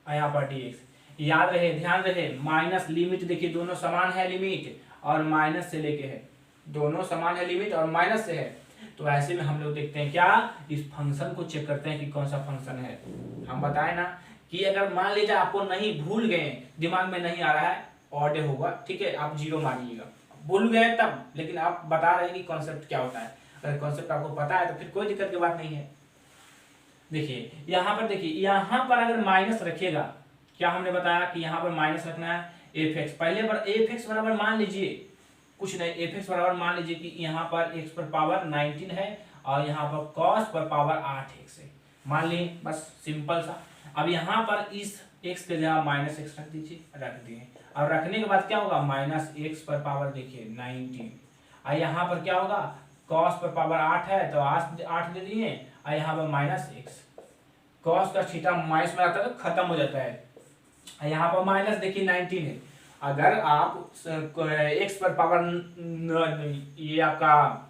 और यहाँ पर dx। याद रहे, ध्यान रहे, माइनस लिमिट देखिए दोनों समान है, लिमिट और माइनस से लेके है, दोनों समान है, लिमिट और माइनस से है। तो ऐसे में हम लोग देखते हैं क्या, इस फंक्शन को चेक करते हैं कि कौन सा फंक्शन है। हम बताए ना कि अगर मान लीजिए आपको नहीं, भूल गए, दिमाग में नहीं आ रहा है, ऑड होगा, ठीक है, आप 0 मानिएगा, भूल गए तब, लेकिन आप बता रहे हैं कि कॉन्सेप्ट क्या होता है। अगर कॉन्सेप्ट आपको पता है तो फिर कोई दिक्कत की बात नहीं है। देखिए यहाँ पर, देखिए यहाँ पर अगर माइनस रखिएगा, क्या हमने बताया कि यहाँ पर माइनस रखना है एफ एक्स, पहले पर एफ एक्स बराबर मान लीजिए कुछ नहीं, एफ एक्स बराबर मान लीजिए कि यहाँ पर एक्स पर पावर 19 है और यहाँ पर कॉस पर पावर 8x है, मान ली, बस सिंपल सा। अब यहाँ पर इस x के जगह -x रख दीजिए, रख दिए। अब रखने के बाद क्या होगा, -x पर पावर देखिए 19, और यहाँ पर क्या होगा, कॉस पर पावर 8 है तो 8 दे दिए, और यहाँ पर -x, कॉस का थीटा माइनस में आता है तो खत्म हो जाता है, यहाँ पर माइनस देखिए 19 है। अगर आप x पर पावर, ये आपका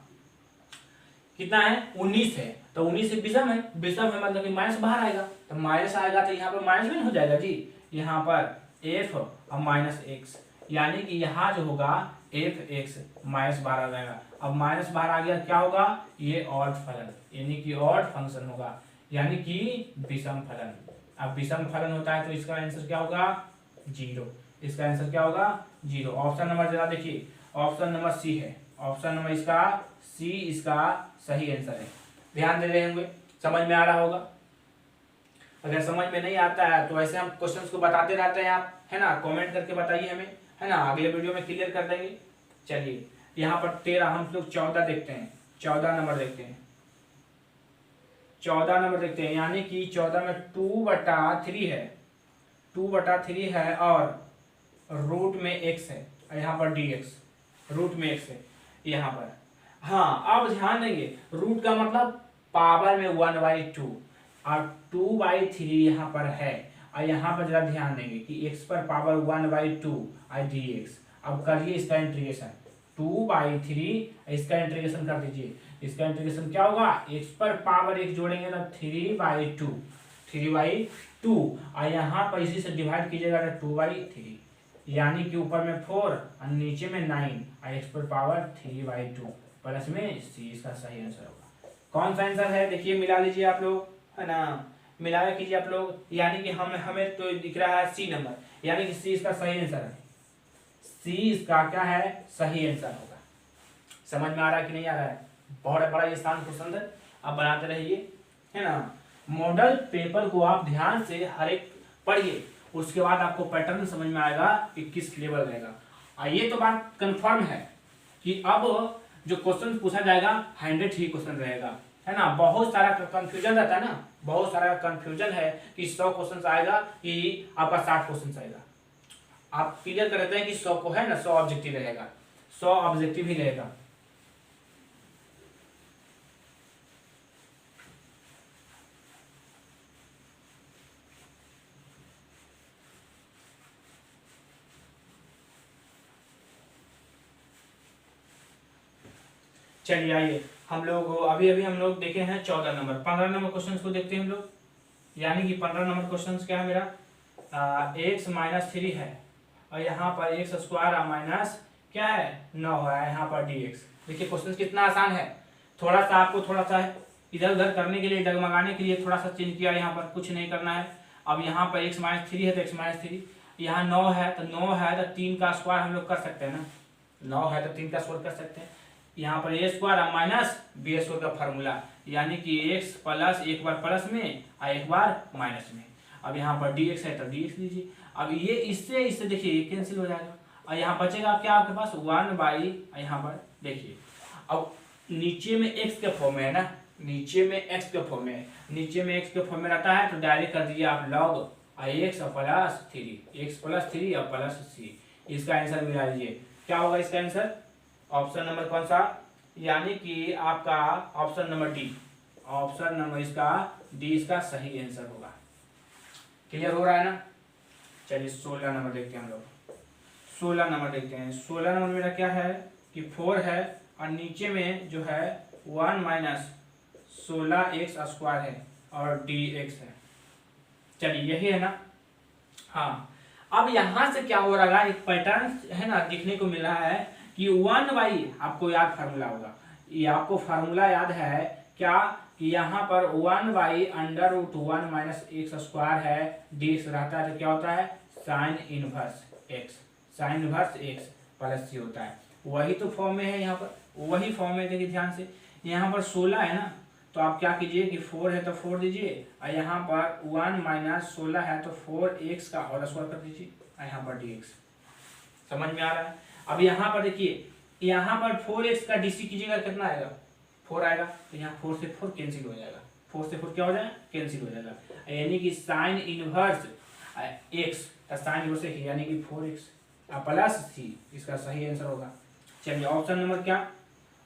कितना है, 19 है, तो 19 से विषम है, विषम है मतलब कि माइनस बाहर आएगा, तो माइनस आएगा तो यहाँ पर माइनस में हो जाएगा जी, यहाँ पर f और -x, यानी कि यहाँ जो होगा f(x) माइनस बाहर आ जाएगा। अब माइनस बाहर आ गया, क्या होगा, ये ऑड फलन, यानी कि ऑड फंक्शन होगा, यानी कि विषम फलन। अब विषम फलन होता है तो इसका आंसर क्या होगा, 0। इसका आंसर क्या होगा, 0। ऑप्शन नंबर जरा देखिए, ऑप्शन नंबर सी है, ऑप्शन नंबर इसका सी इसका सही आंसर है। ध्यान दे रहे होंगे, समझ में आ रहा होगा। अगर समझ में नहीं आता है तो ऐसे हम क्वेश्चंस को बताते रहते हैं, आप है ना, कमेंट करके बताइए हमें, है ना, अगले वीडियो में क्लियर कर देंगे। चलिए यहाँ पर 13, हम लोग 14 देखते हैं, 14 नंबर देखते हैं, 14 नंबर देखते हैं, यानी कि 14 में 2/3 है, 2/3 है और रूट में x है, यहाँ पर dx, रूट में x है यहाँ पर। हाँ, अब ध्यान देंगे, रूट का मतलब पावर में 1/2 और 2/3 यहाँ पर है, और यहाँ पर जरा ध्यान देंगे कि x पर पावर 1/2 और dx। अब करिए इसका इंटीग्रेशन, 2/3, इसका इंटीग्रेशन कर दीजिए, इसका इंटीग्रेशन क्या होगा, x पर पावर 1 जोड़ेंगे तो 3/2 और यहाँ पर इसी से डिवाइड कीजिएगा तो 2/3, यानी कि ऊपर में 4 और नीचे में 9 और x पर पावर 3/2 प्लस में सी इसका सही आंसर होगा। कौन सा आंसर है, देखिए मिला लीजिए आप लोग, है ना, मिलाया कीजिए आप लोग, यानी कि हमें तो दिख रहा है सी नंबर, यानी कि सी इसका सही आंसर है, सी इसका क्या है, सही आंसर होगा। समझ में आ रहा है कि नहीं आ रहा है, बहुत बड़ा ये स्थान पसंद है, आप बनाते रहिए, है ना। मॉडल पेपर को आप ध्यान से हर एक पढ़िए, उसके बाद आपको पैटर्न समझ में आएगा कि किस लेवल रहेगा। ये तो बात कंफर्म है कि अब जो क्वेश्चन पूछा जाएगा 100 ही क्वेश्चन रहेगा, है ना। बहुत सारा कंफ्यूजन रहता है ना, बहुत सारा कंफ्यूजन है कि 100 क्वेश्चन आएगा कि आपका 60 क्वेश्चन आएगा। आप क्लियर कर देते हैं कि 100 को है ना, 100 ऑब्जेक्टिव रहेगा, 100 ऑब्जेक्टिव ही रहेगा। चलिए आइए हम लोग अभी अभी हम लोग देखे हैं 14 नंबर। 15 नंबर क्वेश्चन को देखते हैं हम लोग। यानी कि 15 नंबर क्वेश्चन क्या है मेरा, एक्स माइनस 3 है और यहाँ पर एक्स स्क्वायर माइनस क्या है 9 है, यहाँ पर डी एक्स। देखिए क्वेश्चन कितना आसान है। थोड़ा सा आपको थोड़ा सा इधर उधर करने के लिए, डगमगाने के लिए थोड़ा सा चेंज किया, यहाँ पर कुछ नहीं करना है। अब यहाँ पर एक्स माइनस 3 है तो एक्स माइनस 3, यहाँ 9 है तो 9 है तो 3 का स्क्वायर हम लोग कर सकते हैं ना, 9 है तो 3 का स्क्वायर कर सकते हैं। यहाँ पर ए स्क्वायर माइनस बी स्क्वायर का फार्मूला, यानी कि एक्स प्लस एक बार प्लस में और एक बार माइनस में। अब यहाँ पर डी एक्स है तो डी एक्स लीजिए। अब ये इससे देखिए ये कैंसिल हो जाएगा और यहाँ बचेगा क्या आपके पास 1/, यहाँ पर देखिए अब नीचे में एक्स के फॉर्म में है ना, नीचे में एक्स के फॉर्म में, नीचे में एक्स के फॉर्म में रहता है तो डायरेक्ट कर दीजिए आप log x plus 3, x plus 3 और प्लस सी। इसका आंसर मिला लीजिए, क्या होगा इसका आंसर, ऑप्शन नंबर कौन सा, यानी कि आपका option number D, option number इसका डी इसका सही आंसर होगा। क्लियर हो रहा है ना। चलिए 16 नंबर देखते हैं हम लोग। 16 नंबर देखते हैं। 16 नंबर मेरा क्या है कि 4 है और नीचे में जो है 1 माइनस 16 एक्स स्क्वायर है और डी एक्स है। चलिए यही है ना। हाँ अब यहाँ से क्या हो रहा है, एक पैटर्न है ना देखने को मिल रहा है कि 1/, आपको याद फार्मूला होगा, ये आपको फार्मूला याद है क्या कि यहाँ पर 1/√1 माइनस एक्स स्क्वायर है, डी एक्स रहता है तो क्या होता है sine inverse x, sine inverse x plus c होता है। वही तो फॉर्म में है, यहाँ पर वही फॉर्म में देखिए ध्यान से। यहाँ पर 16 है ना तो आप क्या कीजिए कि 4 है तो 4 दीजिए और यहाँ पर 1 माइनस 16 है तो 4x का होल स्क्वायर कर दीजिए और यहाँ पर dx। समझ में आ रहा है। अब यहाँ पर देखिए, यहाँ पर 4x का dc कीजिएगा कितना आएगा 4 आएगा, तो यहाँ 4 से 4 कैंसिल हो जाएगा, 4 से 4 क्या हो जाएगा कैंसिल हो जाएगा, यानी कि साइन इनवर्स x का साइन इनवर्स यानी कि 4x प्लस सी इसका सही आंसर होगा। चलिए ऑप्शन नंबर क्या,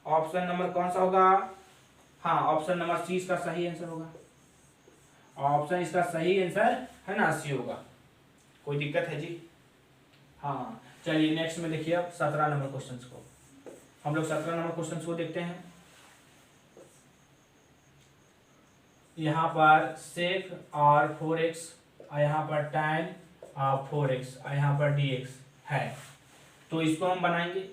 ऑप्शन नंबर कौन सा होगा, हाँ ऑप्शन नंबर सी इसका सही आंसर होगा। ऑप्शन इसका सही आंसर है ना सी होगा। कोई दिक्कत है जी। हाँ चलिए नेक्स्ट में देखिए अब 17 नंबर क्वेश्चन को, हम लोग 17 नंबर क्वेश्चन को देखते हैं। यहाँ पर सेक और 4x और यहाँ पर tan और 4x और यहाँ पर dx है, तो इसको हम बनाएंगे।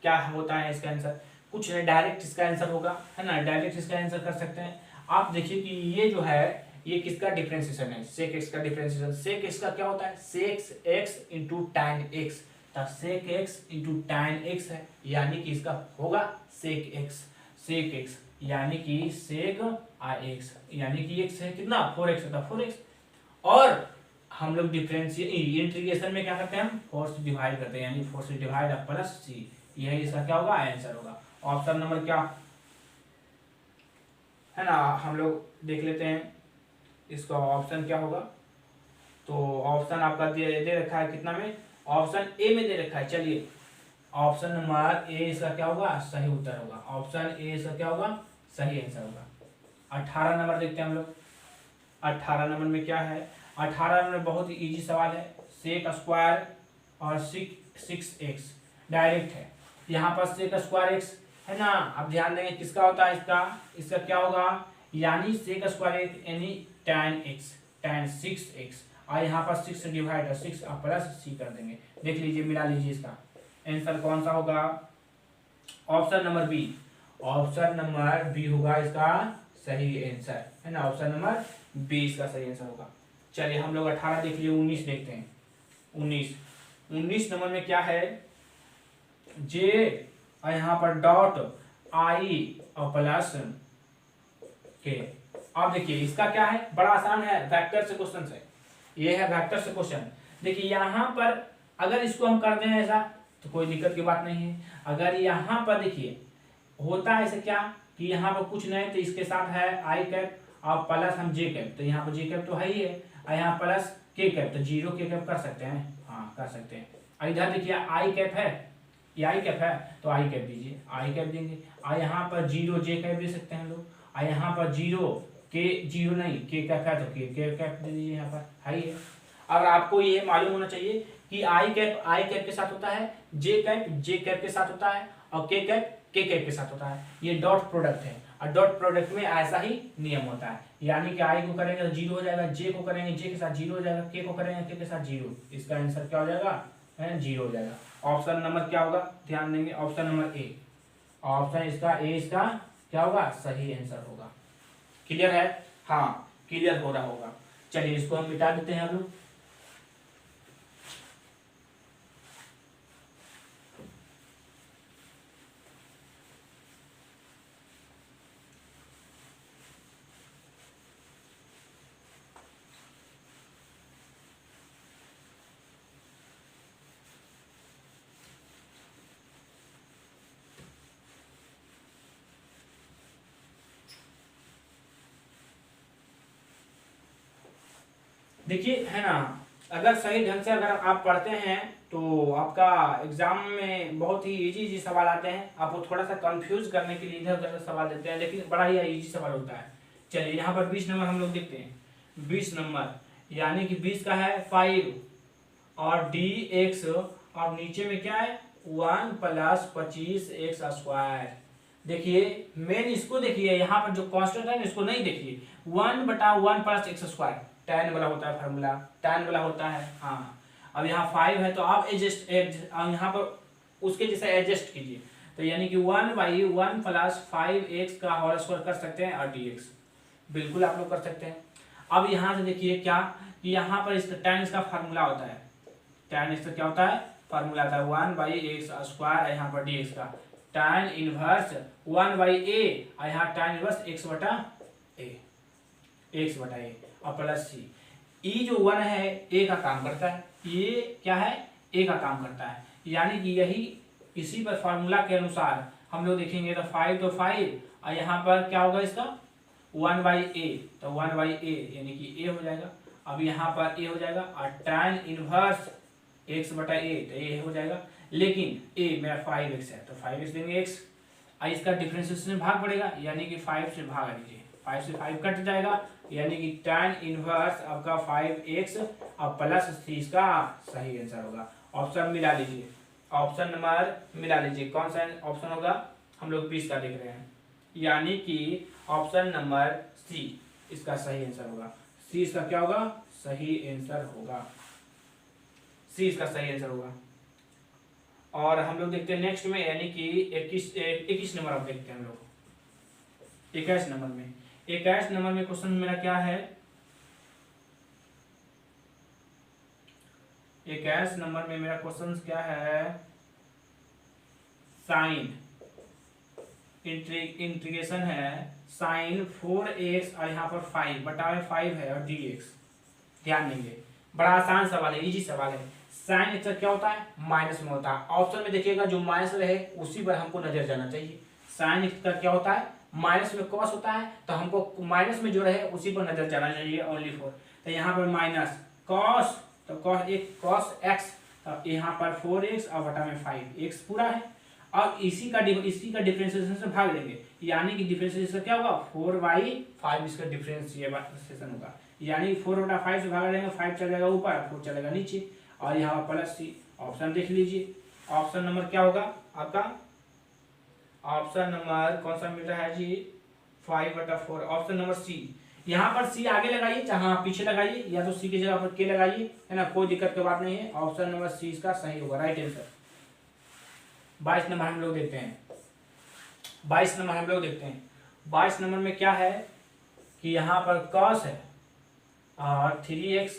क्या होता है इसका आंसर, कुछ नहीं डायरेक्ट इसका आंसर होगा, है ना, डायरेक्ट इसका आंसर कर सकते हैं। आप देखिए कि ये जो है ये किसका डिफरेंशिएशन है, सेक एक्स का डिफरेंशिएशन। सेक एक्स का क्या होता है sec x into tan x, तो sec x into tan x है, यानी कि इसका होगा सेक एक्स, सेक एक्स यानी कि सेक एक्स, यानी कि एक्स है कितना 4x था 4x। और हम लोग इंटीग्रेशन में क्या करते हैं हम 4 से डिवाइड करते हैं, यानी 4 से डिवाइड प्लस सी, यही इसका क्या होगा आंसर होगा। ऑप्शन नंबर क्या है ना, हम लोग देख लेते हैं इसका ऑप्शन क्या होगा। तो ऑप्शन आपका दे रखा है कितना में, ऑप्शन ए में दे रखा है। चलिए ऑप्शन नंबर ए इसका क्या होगा सही उत्तर होगा, ऑप्शन ए इसका क्या होगा सही आंसर होगा। 18 नंबर देखते हैं हम लोग। 18 नंबर में क्या है, 18 नंबर बहुत ही इजी सवाल है। सेक स्क्वायर और 6x डायरेक्ट है, यहाँ पर सेक स्क्वायर एक्स है ना। अब ध्यान देंगे किसका होता है इसका क्या होगा, यानी सेक स्क्वायर एक्स यानी tan x, tan 6x और यहाँ पर 6 से डिवाइड है 6 और प्लस सी कर देंगे। देख लीजिए मिला लीजिए, इसका आंसर कौन सा होगा, option number B, option number B होगा इसका सही आंसर, है ना, ऑप्शन नंबर बी इसका सही आंसर होगा। चलिए हम लोग 18 देख लिए, 19 देखते हैं। 19 नंबर में क्या है, जे और यहाँ पर डॉट आई और प्लस के। अब देखिए इसका क्या है, बड़ा आसान है, वेक्टर से क्वेश्चन है, ये है वेक्टर से क्वेश्चन। देखिए यहाँ पर अगर इसको हम कर दें ऐसा तो कोई दिक्कत की बात नहीं है। अगर यहाँ पर देखिए होता है ऐसे क्या कि यहाँ पर कुछ नहीं तो इसके साथ है आई कैप और प्लस हम जे कैप, तो यहाँ पर जे कैप तो है ही है और यहाँ प्लस के कैप, तो 0 के कैप कर सकते हैं, हाँ कर सकते हैं। और इधर देखिए आई कैप है, ये आई कैप है तो आई कैप दीजिए, आई कैप देंगे। और यहाँ पर 0 जे कैप दे सकते हैं हम लोग, और यहाँ पर 0 के 0 नहीं के कैप है तो के कैप दे दीजिए, यहाँ पर है ही है। अब आपको ये मालूम होना चाहिए कि आई कैप के साथ होता है जे कैप के साथ होता है और के कैप के साथ होता है। ये डॉट प्रोडक्ट है और डॉट प्रोडक्ट में ऐसा ही नियम होता है, यानी कि आई को करेंगे तो जीरो हो जाएगा, जे को करेंगे जे के साथ जीरो हो जाएगा, के को करेंगे के साथ जीरो। इसका आंसर क्या हो जाएगा, है जीरो हो जाएगा। ऑप्शन नंबर क्या होगा, ध्यान देंगे, ऑप्शन नंबर ए, ऑप्शन इसका ए इसका क्या होगा, सही आंसर होगा। क्लियर है, हाँ क्लियर हो रहा होगा। चलिए इसको हम मिटा देते हैं हम लोग। देखिए है ना, अगर सही ढंग से अगर आप पढ़ते हैं तो आपका एग्जाम में बहुत ही इजी सवाल आते हैं। आपको थोड़ा सा कंफ्यूज करने के लिए इधर उधर सवाल देते हैं, लेकिन बड़ा ही इजी सवाल होता है। चलिए यहाँ पर 20 नंबर हम लोग देखते हैं। 20 नंबर यानी कि 20 का है 5 और डी एक्स और नीचे में क्या है 1 + 25 एक्स स्क्वायर। देखिए मेन इसको देखिए, यहाँ पर जो कांस्टेंट है इसको नहीं देखिए, 1/1 + एक्स स्क्वायर tan वाला होता है, फार्मूला tan वाला होता है। हाँ अब यहाँ 5 है तो आप एडजस्ट यहाँ पर उसके जैसे एडजस्ट कीजिए, तो यानी कि 1/1 + 5x का होल स्क्वायर कर सकते हैं और dx बिल्कुल आप लोग कर सकते हैं। अब यहाँ से देखिए क्या कि यहाँ पर इसका tan इसका फार्मूला होता है, tan इसका क्या होता है, फार्मूला आता है 1/x² यहाँ पर dx का tan इनवर्स 1/a और यहाँ tan इनवर्स x/a और प्लस सी। ई जो 1 है ए का काम करता है, ये क्या है ए का काम करता है, यानी कि यही इसी पर फार्मूला के अनुसार हम लोग देखेंगे तो 5 तो 5 और यहाँ पर क्या होगा इसका 1/a, तो 1/a यानी कि ए हो जाएगा। अब यहाँ पर ए हो जाएगा और tan इनवर्स x/a तो ए हो जाएगा, लेकिन ए मेरा 5x है तो 5x देंगे x और इसका डिफरेंशिएशन में भाग पड़ेगा, यानी कि 5 से भाग दीजिए, 5 से 5 कट जाएगा, यानी कि tan इनवर्स आपका 5x और प्लस सी इसका सही आंसर होगा। ऑप्शन मिला लीजिए, ऑप्शन नंबर मिला लीजिए, कौन सा ऑप्शन होगा, हम लोग 20 का देख रहे हैं, यानी कि ऑप्शन नंबर सी इसका सही आंसर होगा। सी इसका क्या होगा, सही आंसर होगा, सी इसका सही आंसर होगा। और हम लोग देखते हैं नेक्स्ट में, यानी कि 21 नंबर आप देखते हैं हम लोग। 21 नंबर में 21 नंबर में क्वेश्चन मेरा क्या है, 21 नंबर में मेरा क्वेश्चन क्या है, साइन इंटीग्रेशन है साइन 4x और यहाँ पर 5/5 है और dx। ध्यान देंगे बड़ा आसान सवाल है, इजी सवाल है। साइन एक्स क्या होता है, माइनस में होता है। ऑप्शन में देखिएगा जो माइनस रहे उसी पर हमको नजर जाना चाहिए। साइन एक्स का क्या होता है, माइनस में कॉस होता है, तो हमको माइनस में जो रहे उसी पर नजर जाना चाहिए, ओनली फॉर। तो यहाँ पर माइनस कॉस, तो कॉस एक्स, तो यहाँ पर 4x और बटा में 5x पूरा है। अब इसी का डिफरेंशिएशन से भाग देंगे, यानी कि डिफरेंशिएशन क्या होगा 4/5 इसका डिफरेंशिएशन होगा, यानी 4/5 से भाग देंगे, 5 चल जाएगा ऊपर 4 चलेगा नीचे और यहाँ प्लस सी। ऑप्शन देख लीजिए, ऑप्शन नंबर क्या होगा आपका, ऑप्शन नंबर कौन सा मिल रहा है जी, 5/4, ऑप्शन नंबर सी। यहाँ पर सी आगे लगाइए जहाँ पीछे लगाइए, या तो सी की जगह पर के लगाइए, है ना, कोई दिक्कत की बात नहीं है। ऑप्शन नंबर सी इसका सही होगा, राइट आंसर। 22 नंबर हम लोग देखते हैं, 22 नंबर हम लोग देखते हैं। 22 नंबर में क्या है कि यहाँ पर कॉस है और 3x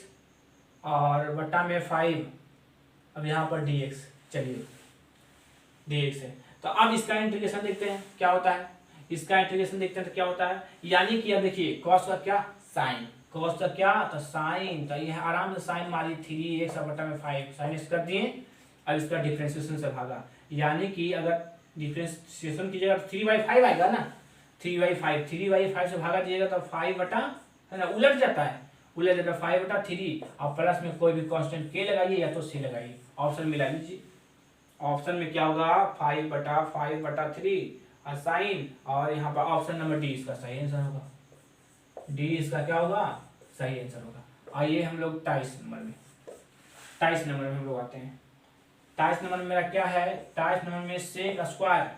और बट्टा में 5, अब यहाँ पर dx, चलिए dx है। तो अब इसका इंटीग्रेशन देखते हैं क्या होता है, इसका इंटीग्रेशन देखते हैं तो क्या होता है, यानी कि अब देखिए cos का क्या साइन, cos का क्या तो साइन, तो ये आराम से साइन मारिए 3x और बट्टा में 5 साइन एक्स कर दिए। अब इसका डिफरेंशिएशन से भागा, यानी कि अगर डिफरेंशिएशन कीजिएगा तो 3/5 आएगा ना, 3/5 से भागा दीजिएगा तो 5 बटा, है ना, उलट जाता है, उलट जाता है 5/3 और प्लस में कोई भी कांस्टेंट के लगाइए या तो सी लगाइए। ऑप्शन मिला लीजिए, ऑप्शन में क्या होगा 5/3 और साइन, और यहाँ पर ऑप्शन नंबर डी इसका सही आंसर होगा, डी इसका क्या होगा सही आंसर होगा। आइए हम लोग 23 नंबर में हम लोग आते हैं। 23 नंबर में मेरा क्या है, 23 नंबर में सेक स्क्वायर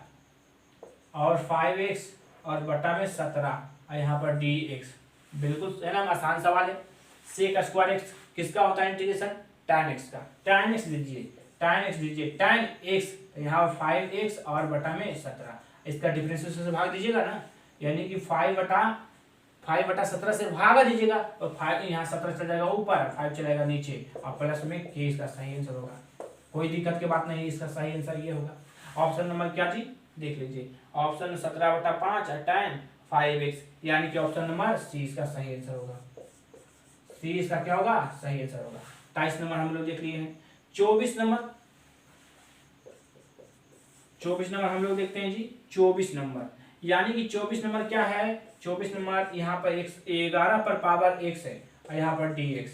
और 5x और बटा में 17 और यहाँ पर dx। बिल्कुल है ना, आसान सवाल है। सेक स्क्वायर x किसका होता है इंटीग्रेशन, tan x का। tan x लीजिए, tan x लीजिए, tan x यहाँ 5x और बटा में 17, इसका डिफरेंशिएशन से भाग दीजिएगा ना, यानी कि 5/17 से भागा दीजिएगा और 5 यहाँ 17 चल जाएगा ऊपर, 5 चलेगा नीचे और प्लस में k इसका सही आंसर होगा। कोई दिक्कत की बात नहीं, इसका सही आंसर ये होगा। ऑप्शन नंबर क्या जी, देख लीजिए, ऑप्शन 17/5 tan 5x, यानी कि ऑप्शन नंबर सी इसका सही आंसर होगा। सी इसका क्या होगा, सही आंसर होगा। 23 नंबर हम लोग देख लिए हैं। 24 नंबर हम लोग देखते हैं जी। 24 नंबर यानी कि 24 नंबर क्या है, 24 नंबर यहाँ पर 11 पर पावर x है और यहाँ पर dx।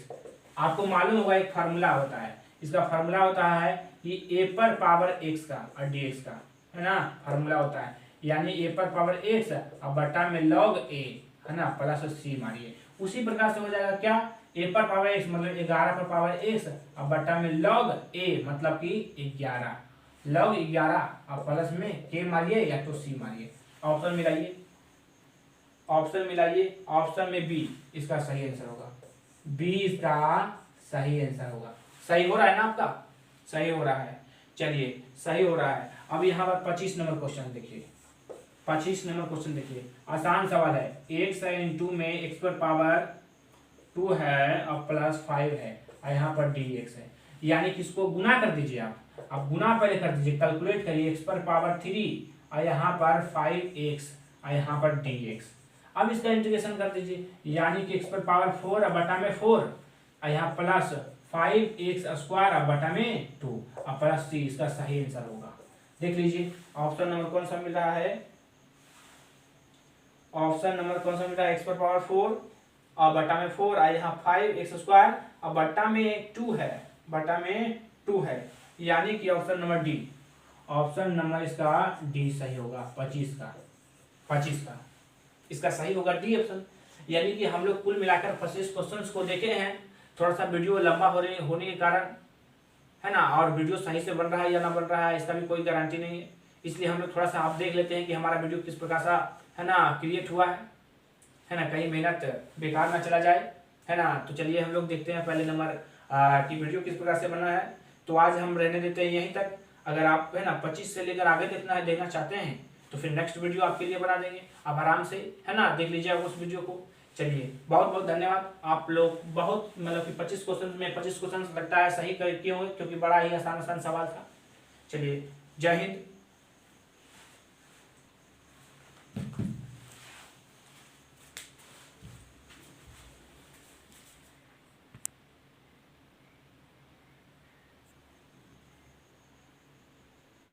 आपको मालूम होगा एक फार्मूला होता है, इसका फार्मूला होता है कि a पर पावर x का और dx का, है ना, फार्मूला होता है, यानी a पर पावर x और बटा में log a, है ना, प्लस c मारिए। उसी प्रकार से हो जाएगा क्या, a पर पावर x मतलब 11 पर पावर x और बटा में log a मतलब कि 11, log 11 और प्लस में k मारिए या तो c मारिए। ऑप्शन मिलाइए, ऑप्शन में बी इसका सही आंसर होगा। बी इसका सही आंसर होगा। सही हो रहा है ना आपका, सही हो रहा है, चलिए सही हो रहा है। अब यहाँ पर 25 नंबर क्वेश्चन देखिए, 25 नंबर क्वेश्चन देखिए, आसान सवाल है। x इंटू में x पर पावर 2 है और प्लस 5 है और यहाँ पर dx है, यानी कि इसको गुना कर दीजिए। आप गुना पहले कर दीजिए, कैलकुलेट करिए, x पर पावर 3 और यहाँ पर 5x और यहाँ पर dx। अब इसका इंटीग्रेशन कर दीजिए, यानी कि x पर पावर 4 और बटा में 4 और यहाँ प्लस 5x स्क्वायर और बटा में 2 और प्लस c, इसका सही आंसर होगा। देख लीजिए ऑप्शन नंबर कौन सा मिल रहा है, ऑप्शन नंबर कौन सा मिल रहा है, x पर पावर 4 और बटा में 4 और यहाँ 5x स्क्वायर और बटा में 2 है, बटा में 2 है, यानी कि option number D, option number इसका डी सही होगा। 25 का इसका सही होगा डी ऑप्शन। यानी कि हम लोग कुल मिलाकर 25 क्वेश्चंस को देखे हैं। थोड़ा सा वीडियो लंबा होने के कारण, है ना, और वीडियो सही से बन रहा है या ना बन रहा है इसका भी कोई गारंटी नहीं है, इसलिए हम लोग थोड़ा सा आप देख लेते हैं कि हमारा वीडियो किस प्रकार सा, है ना, क्रिएट हुआ है ना, कहीं मेहनत बेकार ना चला जाए, है ना। तो चलिए हम लोग देखते हैं पहले नंबर की वीडियो किस प्रकार से बना है। तो आज हम रहने देते हैं यहीं तक। अगर आप, है ना, 25 से लेकर आगे देखना चाहते हैं तो फिर नेक्स्ट वीडियो आपके लिए बना देंगे, आप आराम से, है ना, देख लीजिए उस वीडियो को। चलिए बहुत बहुत धन्यवाद। आप लोग बहुत मतलब कि 25 क्वेश्चन में 25 क्वेश्चन लगता है सही किए हुए, क्योंकि बड़ा ही आसान सवाल था। चलिए जय हिंद।